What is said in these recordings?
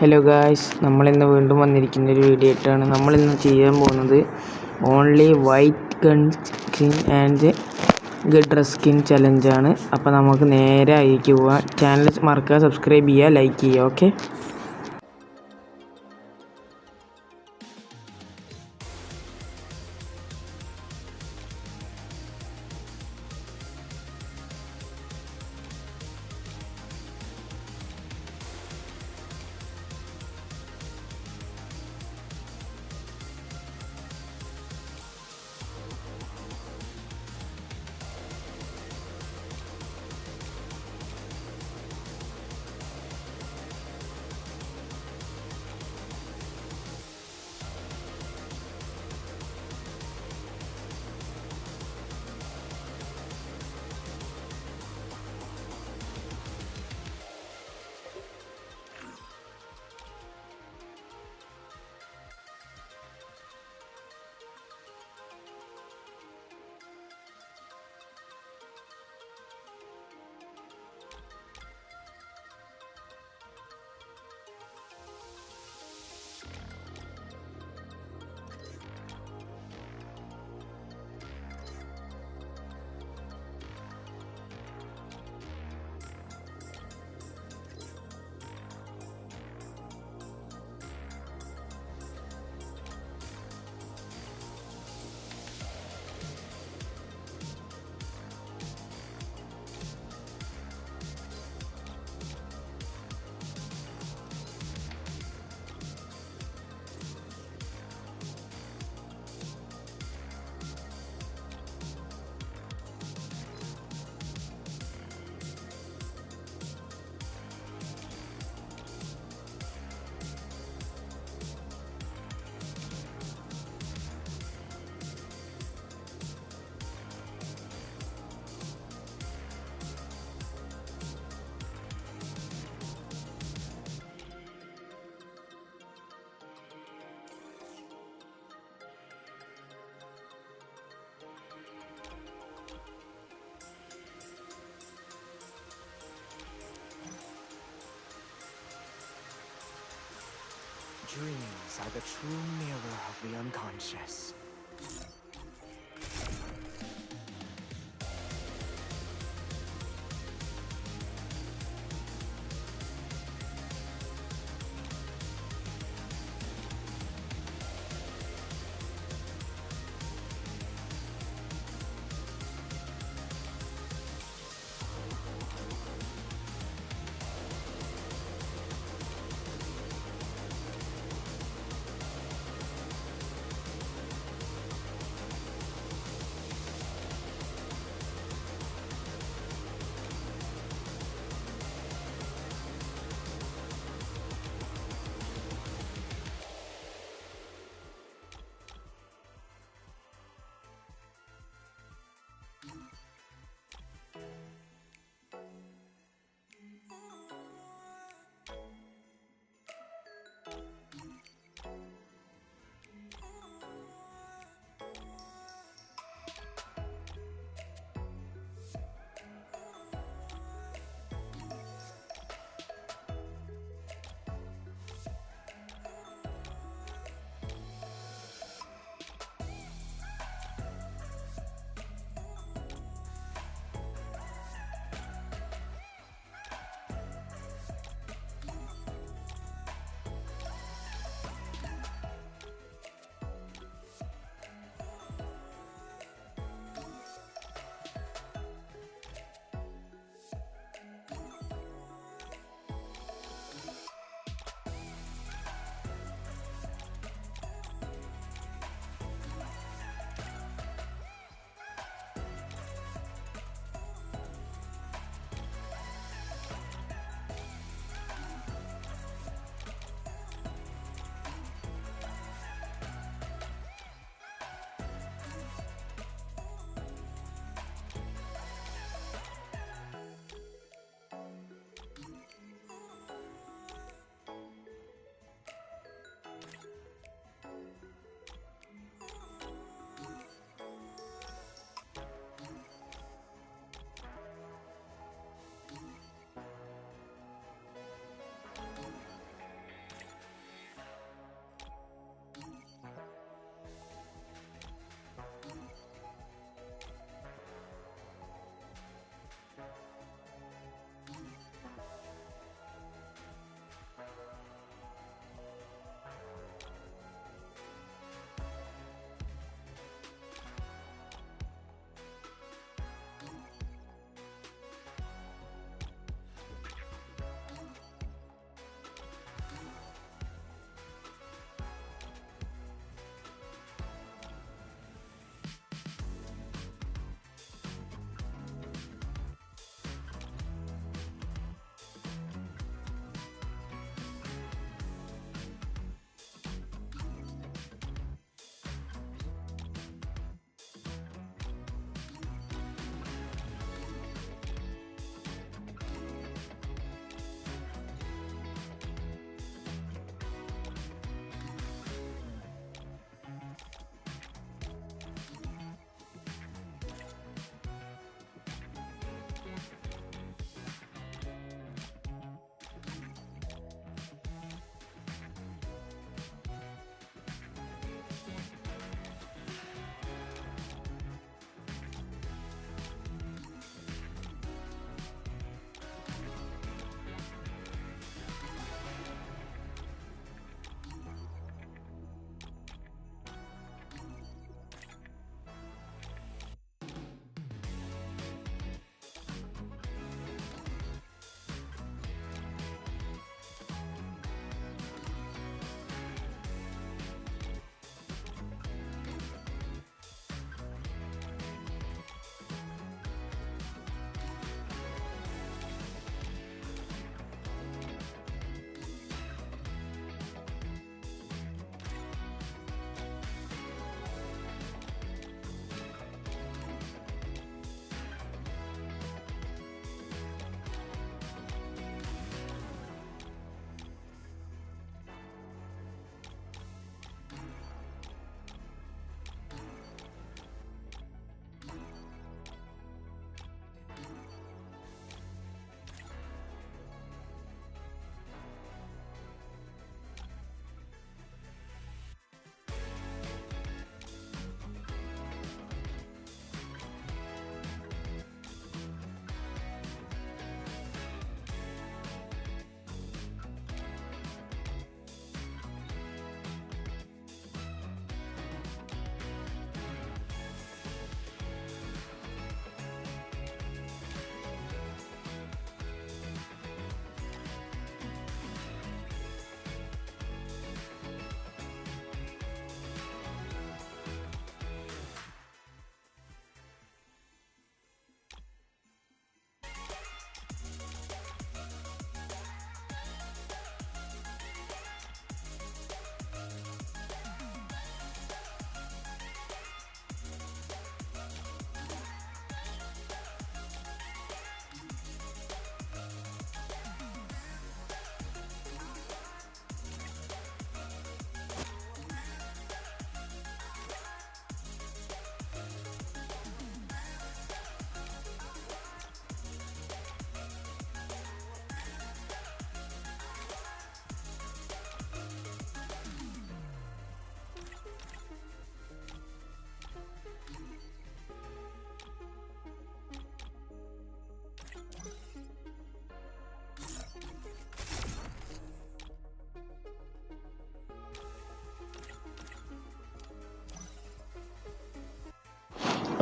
Hello guys, നമ്മളിന്ന് വീണ്ടും വന്നിരിക്കുന്നൊരു video ആയിട്ടാണ്. നമ്മളിന്ന് ചെയ്യാൻ പോകുന്നത് only white gun skin and ഗഡ് സ്കിൻ ചലഞ്ചാണ്. അപ്പോൾ നമുക്ക് നേരെ അയക്ക് പോവാം. ചാനൽ മറക്കുക, സബ്സ്ക്രൈബ് ചെയ്യുക, ലൈക്ക് ചെയ്യുക. Okay, Dreams are the true mirror of the unconscious.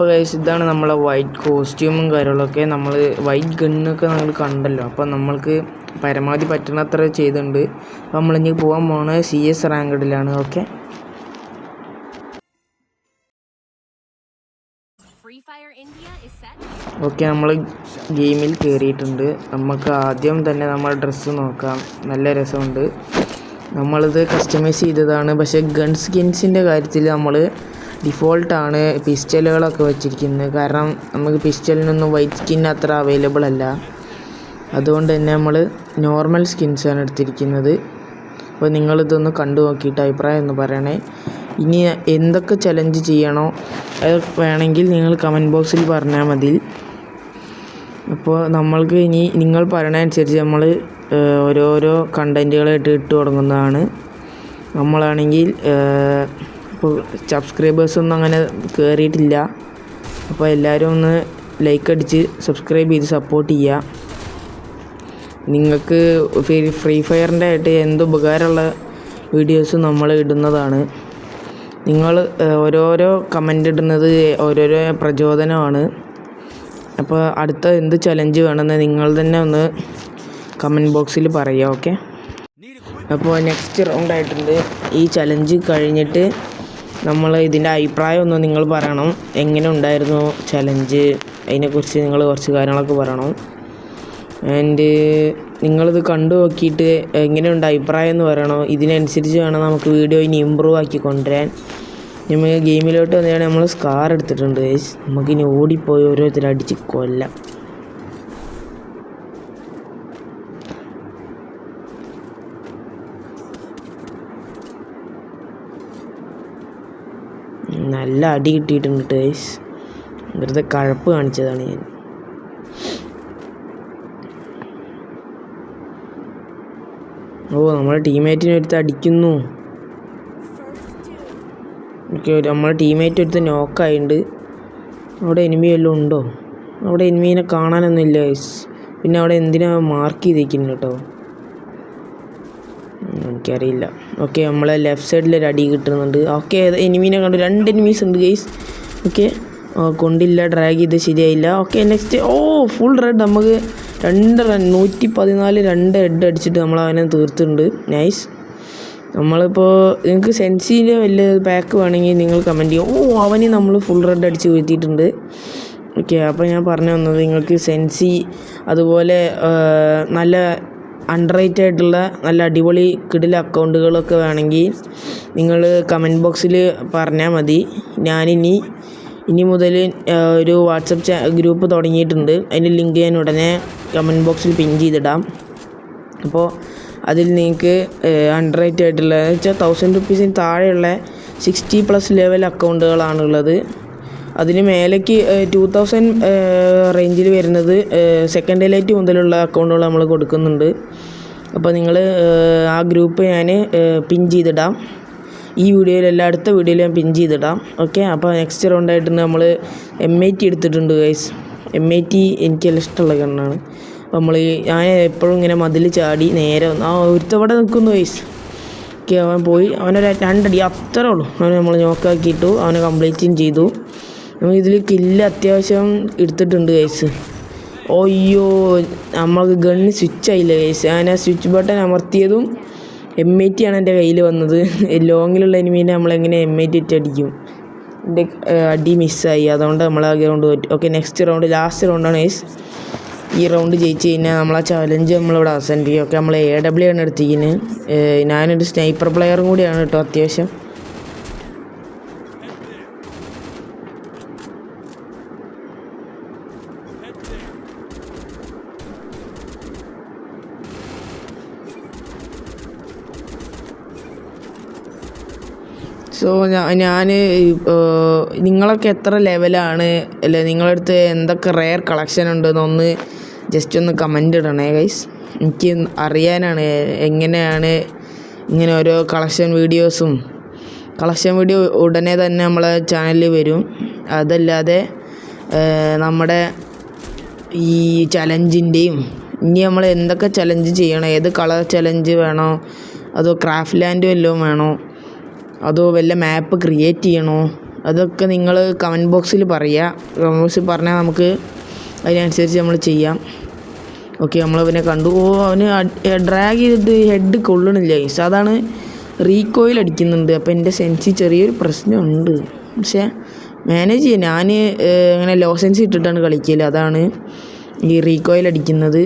അപ്പോൾ ഗൈസ് ഇതാണ് നമ്മളെ വൈറ്റ് കോസ്റ്റ്യൂമും കാര്യങ്ങളൊക്കെ. നമ്മൾ വൈറ്റ് ഗണ്ണൊക്കെ നമ്മൾ കണ്ടല്ലോ. അപ്പോൾ നമ്മൾക്ക് പരമാവധി പറ്റുന്നത്ര ചെയ്തിട്ടുണ്ട്. അപ്പോൾ നമ്മളിനി പോകാൻ പോകുന്നത് CS റാങ്കഡിലാണ്. ഓക്കെ, നമ്മൾ ഗെയിമിൽ കയറിയിട്ടുണ്ട്. നമുക്ക് ആദ്യം തന്നെ നമ്മൾ ഡ്രസ്സ് നോക്കാം. നല്ല രസമുണ്ട്. നമ്മളിത് കസ്റ്റമൈസ് ചെയ്തതാണ്. പക്ഷേ ഗൺ സ്കിൻസിൻ്റെ കാര്യത്തിൽ നമ്മൾ ഡിഫോൾട്ടാണ് പിസ്റ്റലുകളൊക്കെ വെച്ചിരിക്കുന്നത്. കാരണം നമുക്ക് പിസ്റ്റലിനൊന്നും വൈറ്റ് സ്കിൻ അത്ര അവൈലബിൾ അല്ല. അതുകൊണ്ട് തന്നെ നമ്മൾ നോർമൽ സ്കിൻസാണ് എടുത്തിരിക്കുന്നത്. അപ്പോൾ നിങ്ങളിതൊന്ന് കണ്ടു നോക്കിയിട്ട് അഭിപ്രായം ഒന്ന് പറയണേ. ഇനി എന്തൊക്കെ ചലഞ്ച് ചെയ്യണോ അത് വേണമെങ്കിൽ നിങ്ങൾ കമൻറ്റ് ബോക്സിൽ പറഞ്ഞാൽ മതി. അപ്പോൾ നമ്മൾക്ക് ഇനി നിങ്ങൾ പറയണ അനുസരിച്ച് നമ്മൾ ഓരോരോ കണ്ടൻറ്റുകളായിട്ട് ഇട്ട് തുടങ്ങുന്നതാണ്. നമ്മളാണെങ്കിൽ ഇപ്പോൾ സബ്സ്ക്രൈബേഴ്സൊന്നും അങ്ങനെ കയറിയിട്ടില്ല. അപ്പോൾ എല്ലാവരും ഒന്ന് ലൈക്ക് അടിച്ച് സബ്സ്ക്രൈബ് ചെയ്ത് സപ്പോർട്ട് ചെയ്യുക. നിങ്ങൾക്ക് ഫ്രീ ഫയറിൻ്റെ ആയിട്ട് എന്ത് ഉപകാരമുള്ള വീഡിയോസ് നമ്മൾ ഇടുന്നതാണ്. നിങ്ങൾ ഓരോരോ കമൻ്റ് ഇടുന്നത് ഓരോരോ പ്രചോദനമാണ്. അപ്പോൾ അടുത്ത എന്ത് ചലഞ്ച് വേണമെന്ന് നിങ്ങൾ തന്നെ ഒന്ന് കമൻറ്റ് ബോക്സിൽ പറയുക. ഓക്കെ, അപ്പോൾ നെക്സ്റ്റ് റൗണ്ട് ആയിട്ടുണ്ട്. ഈ ചലഞ്ച് കഴിഞ്ഞിട്ട് നമ്മൾ ഇതിൻ്റെ അഭിപ്രായം ഒന്ന് നിങ്ങൾ പറയണം. എങ്ങനെ ഉണ്ടായിരുന്നു ചലഞ്ച്, അതിനെക്കുറിച്ച് നിങ്ങൾ കുറച്ച് കാര്യങ്ങളൊക്കെ പറയണം. ആൻഡ് നിങ്ങളിത് കണ്ടു നോക്കിയിട്ട് എങ്ങനെയുണ്ട് അഭിപ്രായം എന്ന് പറയണം. ഇതിനനുസരിച്ച് വേണം നമുക്ക് വീഡിയോ ഇനി ഇമ്പ്രൂവ് ആക്കി കൊണ്ടുവരാൻ. നമ്മൾ ഗെയിമിലോട്ട് വന്നിട്ട് നമ്മൾ സ്കാർ എടുത്തിട്ടുണ്ട്. നമുക്കിനി ഓടിപ്പോയി ഓരോരുത്തർ അടിച്ച് കൊല്ലാം. നല്ല അടി കിട്ടിയിട്ടുണ്ട് ഗൈസ്. വെറുതെ കഴപ്പ് കാണിച്ചതാണ് ഞാൻ. നമ്മുടെ ടീമേറ്റിനെ ഒരുത്ത് അടിക്കുന്നു. ഓക്കെ, നമ്മുടെ ടീമേറ്റ് ഒരുത്ത് നോക്കായിട്ടുണ്ട്. അവിടെ എനിമി വല്ലതും ഉണ്ടോ? അവിടെ എനിമീനെ കാണാനൊന്നുമില്ല ഗൈസ്. പിന്നെ അവിടെ എന്തിനാ മാർക്ക് ചെയ്തേക്കുന്നത് കേട്ടോ, എനിക്കറിയില്ല. ഓക്കെ, നമ്മളെ ലെഫ്റ്റ് സൈഡിലൊരു അടി കിട്ടുന്നുണ്ട്. ഓക്കെ, എനിമീനെ കണ്ടു. 2 എനിമീസ് ഉണ്ട് ഗൈസ്. ഓക്കെ, കൊണ്ടില്ല, ഡ്രാഗ് ചെയ്ത് ശരിയായില്ല. Okay, next. Full red. നമുക്ക് 2 റൺ 114 2 ഹെഡ് അടിച്ചിട്ട് നമ്മൾ അവനെ തീർത്തിട്ടുണ്ട്. നൈസ്. നമ്മളിപ്പോൾ നിങ്ങൾക്ക് സെൻസിൻ്റെ വലിയ പാക്ക് വേണമെങ്കിൽ നിങ്ങൾ കമൻറ്റ് ചെയ്യും. അവന് നമ്മൾ ഫുൾ റെഡ് അടിച്ച് വീഴ്ത്തിയിട്ടുണ്ട്. ഓക്കെ, അപ്പോൾ ഞാൻ പറഞ്ഞു വന്നത് നിങ്ങൾക്ക് സെൻസി അതുപോലെ നല്ല അണ്ടർ റേറ്റ് ആയിട്ടുള്ള നല്ല അടിപൊളി കിടില അക്കൗണ്ടുകളൊക്കെ വേണമെങ്കിൽ നിങ്ങൾ കമൻറ്റ് ബോക്സിൽ പറഞ്ഞാൽ മതി. ഇനി മുതൽ ഒരു വാട്സപ്പ് ഗ്രൂപ്പ് തുടങ്ങിയിട്ടുണ്ട്. അതിൻ്റെ ലിങ്ക് ഞാൻ ഉടനെ കമൻറ്റ് ബോക്സിൽ പിൻ ചെയ്തിടാം. അപ്പോൾ അതിൽ നിങ്ങൾക്ക് അണ്ടർ റേറ്റ് ആയിട്ടുള്ള വെച്ചാൽ 1000 റുപ്പീസിന് താഴെയുള്ള 60+ ലെവൽ അക്കൗണ്ടുകളാണുള്ളത്. അതിന് മേലേക്ക് 2000 റേഞ്ചിൽ വരുന്നത് സെക്കൻഡ് എലൈറ്റ് മുതലുള്ള അക്കൗണ്ടുകൾ നമ്മൾ കൊടുക്കുന്നുണ്ട്. അപ്പോൾ നിങ്ങൾ ആ ഗ്രൂപ്പ് ഞാൻ പിൻ ചെയ്തിടാം. ഈ വീഡിയോയിലല്ല, അടുത്ത വീഡിയോയിൽ ഞാൻ പിൻ ചെയ്തിടാം. ഓക്കെ, അപ്പോൾ നെക്സ്റ്റ് റൗണ്ടായിട്ട് നമ്മൾ M80 എടുത്തിട്ടുണ്ട് ഗൈസ്. M80 എനിക്കെല്ലാം ഇഷ്ടമുള്ള ഗണ്ണാണ്. അപ്പോൾ ഞാൻ എപ്പോഴും ഇങ്ങനെ മതിൽ ചാടി നേരെ ഒരുത്തവിടെ നിൽക്കുന്നു ഗൈസ്. ഓക്കെ, അവൻ പോയി. അവനൊരു 2 അടി അത്രേ ഉള്ളൂ. അവനെ നമ്മൾ നോക്കാക്കിയിട്ടു. അവനെ കംപ്ലീറ്റും ചെയ്തു. നമ്മൾ ഇതിൽ കില്ല് അത്യാവശ്യം എടുത്തിട്ടുണ്ട് ഗൈസ്. അയ്യോ, നമ്മൾക്ക് ഗണ്ണ് സ്വിച്ച് ആയില്ല ഗൈസ്. ഞാൻ ആ സ്വിച്ച് ബട്ടൺ അമർത്തിയതും M80 ആണ് എൻ്റെ കയ്യിൽ വന്നത്. ലോങ്ങിലുള്ള എനിമീനെ നമ്മളെങ്ങനെ M80 ഇട്ട് അടിക്കും? എൻ്റെ അടി മിസ്സായി. അതുകൊണ്ട് നമ്മൾ ആ ഗ്രൗണ്ട് തോറ്റു. ഓക്കെ, നെക്സ്റ്റ് റൗണ്ട് ലാസ്റ്റ് റൗണ്ടാണ് ഗൈസ്. ഈ റൗണ്ട് ജയിച്ച് കഴിഞ്ഞാൽ നമ്മൾ ആ ചലഞ്ച് നമ്മളിവിടെ അവസാനിപ്പിക്കും. ഓക്കെ, നമ്മൾ AW ആണ് എടുത്തിരിക്കുന്നത്. ഞാനൊരു സ്നൈപ്പർ പ്ലെയറും കൂടിയാണ് കേട്ടോ അത്യാവശ്യം. സോ ഞാൻ നിങ്ങളൊക്കെ എത്ര ലെവലാണ്, അല്ലെ നിങ്ങളുടെ അടുത്ത് എന്തൊക്കെ റെയർ കളക്ഷൻ ഉണ്ടെന്നൊന്ന് ജസ്റ്റ് ഒന്ന് കമൻ്റ് ഇടണേ ഗൈസ്. എനിക്ക് അറിയാനാണ് എങ്ങനെയാണ് ഇങ്ങനെ ഓരോ കളക്ഷൻ വീഡിയോ ഉടനെ തന്നെ നമ്മളെ ചാനലിൽ വരും. അതല്ലാതെ നമ്മുടെ ഈ ചലഞ്ചിൻ്റെയും ഇനി നമ്മൾ എന്തൊക്കെ ചലഞ്ച് ചെയ്യണം, ഏത് കളർ ചലഞ്ച് വേണോ, അതോ ക്രാഫ്റ്റ് ലാൻഡ് വല്ലതും വേണോ, അതോ വല്ല മാപ്പ് ക്രിയേറ്റ് ചെയ്യണോ, അതൊക്കെ നിങ്ങൾ കമൻറ്റ് ബോക്സിൽ പറയുക. കമൻറ്റ് ബോക്സിൽ പറഞ്ഞാൽ നമുക്ക് അതിനനുസരിച്ച് നമ്മൾ ചെയ്യാം. ഓക്കെ, നമ്മളവനെ കണ്ടു. അവന് ഡ്രാഗ് ചെയ്തിട്ട് ഹെഡ് കൊള്ളണില്ല ഗൈസ്. അതാണ് റീകോയിൽ അടിക്കുന്നുണ്ട്. അപ്പോൾ എൻ്റെ സെൻസി ചെറിയൊരു പ്രശ്നമുണ്ട്, പക്ഷേ മാനേജ് ചെയ്യാം. ഞാൻ അങ്ങനെ ലോ സെൻസി ഇട്ടിട്ടാണ് കളിക്കൽ, അതാണ് ഈ റീകോയിൽ അടിക്കുന്നത്.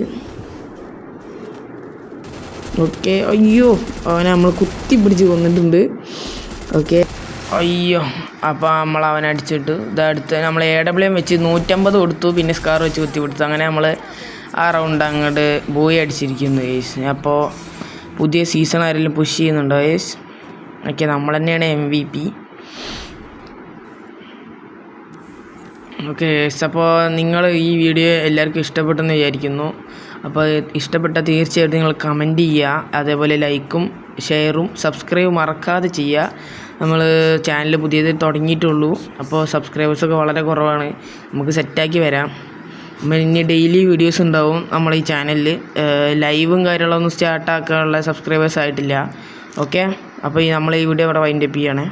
ഓക്കെ, അയ്യോ അവനെ നമ്മൾ കുത്തി പിടിച്ച് കൊന്നിട്ടുണ്ട്. ഓക്കെ, അയ്യോ അപ്പോൾ നമ്മൾ അവനെ അടിച്ചിട്ട് ഇതടുത്ത് നമ്മൾ AWM വെച്ച് 150 കൊടുത്തു, പിന്നെ സ്കാർ വെച്ച് കുത്തി കൊടുത്തു. അങ്ങനെ നമ്മൾ ആ റൗണ്ട് അങ്ങോട്ട് ബോയ് അടിച്ചിരിക്കുന്നു ഗൈസ്. അപ്പോൾ പുതിയ സീസൺ ആരെങ്കിലും പുഷ് ചെയ്യുന്നുണ്ടോ ഗൈസ്? ഓക്കെ, നമ്മൾ തന്നെയാണ് MVP. ഓക്കെ ഗൈസ്, അപ്പോൾ നിങ്ങൾ ഈ വീഡിയോ എല്ലാവർക്കും ഇഷ്ടപ്പെട്ടെന്ന് വിചാരിക്കുന്നു. അപ്പോൾ ഇഷ്ടപ്പെട്ട തീർച്ചയായിട്ടും നിങ്ങൾ കമൻറ്റ് ചെയ്യുക, അതേപോലെ ലൈക്കും ഷെയറും സബ്സ്ക്രൈബും മറക്കാതെ ചെയ്യുക. നമ്മൾ ചാനൽ പുതിയത് തുടങ്ങിയിട്ടുള്ളൂ, അപ്പോൾ സബ്സ്ക്രൈബേഴ്സൊക്കെ വളരെ കുറവാണ്. നമുക്ക് സെറ്റാക്കി വരാം. ഇനി ഡെയിലി വീഡിയോസ് ഉണ്ടാവും നമ്മൾ ഈ ചാനലിൽ. ലൈവും കാര്യങ്ങളൊന്നും സ്റ്റാർട്ടാക്കാനുള്ള സബ്സ്ക്രൈബേഴ്സ് ആയിട്ടില്ല. ഓക്കെ, അപ്പോൾ നമ്മൾ ഈ വീഡിയോ ഇവിടെ വൈൻഡപ്പ് ചെയ്യാണ്.